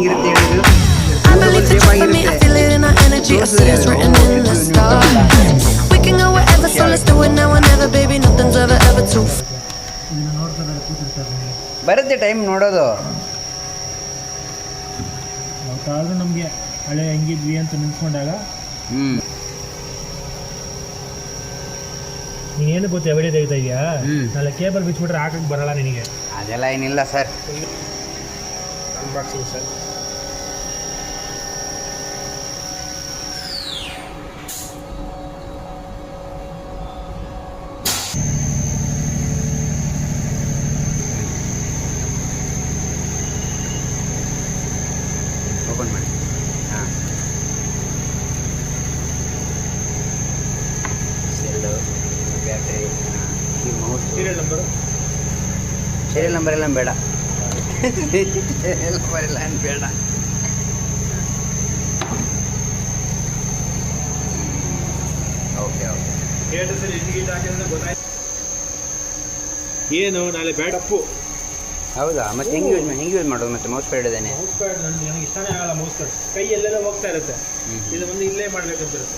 ಹೆಂಗಿರುತ್ತೆ ಹೇಳಿದ್ರು ಸೇಫ್ ಆಗಿರುತ್ತೆ ಬರುತ್ತೆ ಟೈಮ್ ನೋಡೋದು ಅವತ್ತಾದ್ರೂ ನಮಗೆ ಹಳೆ ಹೆಂಗಿದ್ವಿ ಅಂತ ನಿಂತ್ಕೊಂಡಾಗ ನೀನೇನು ಗೊತ್ತು ಎವಿಡೆ ತೆಗಿತಾ ಇದೆಯಾ ನಾಳೆ ಕೇಬಲ್ ಬಿಚ್ಚಿಬಿಟ್ರೆ ಹಾಕಕ್ಕೆ ಬರಲ್ಲ ನಿನಗೆ ಅದೆಲ್ಲ ಏನಿಲ್ಲ ಸರ್ ಅನ್ಬಾಕ್ಸಿಂಗ್ ಸರ್ ಓಪನ್ ಮಾಡಿ ಹಾಂ ಸೆಲ್ಲು ಬ್ಯಾಟ್ರಿ ಈ mouse serial number serial number ಎಲ್ಲ ಬೇಡ ಸೀರಿಯಲ್ ನಂಬರ್ ಎಲ್ಲ ಏನು ಬೇಡ ಓಕೆ ಓಕೆ ಥಿಯೇಟರ್ಸಲ್ಲಿ ಟಿಕೆಟ್ ಹಾಕಿದ್ರೆ ಗೊತ್ತಾಯ್ತು ಏನು ನಾಳೆ ಬ್ಯಾಡ್ ಅಪ್ಪು ಹೌದಾ ಮತ್ತೆ ಹೆಂಗೆ ಯೂಸ್ ಮಾಡೋದು ಮತ್ತೆ ಮೌಸ್ ಪ್ಯಾಡ್ ಇದ್ದೇನೆ ಮೌಸ್ ಪ್ಯಾಡ್ ನನಗೆ ಇಷ್ಟನೇ ಆಗಲ್ಲ ಮೌಸ್ ಪ್ಯಾಡ್ ಕೈ ಎಲ್ಲೆಲ್ಲ ಹೋಗ್ತಾ ಇರುತ್ತೆ ಇದು ಒಂದು ಇಲ್ಲೇ ಮಾಡಬೇಕಂತಿರುತ್ತೆ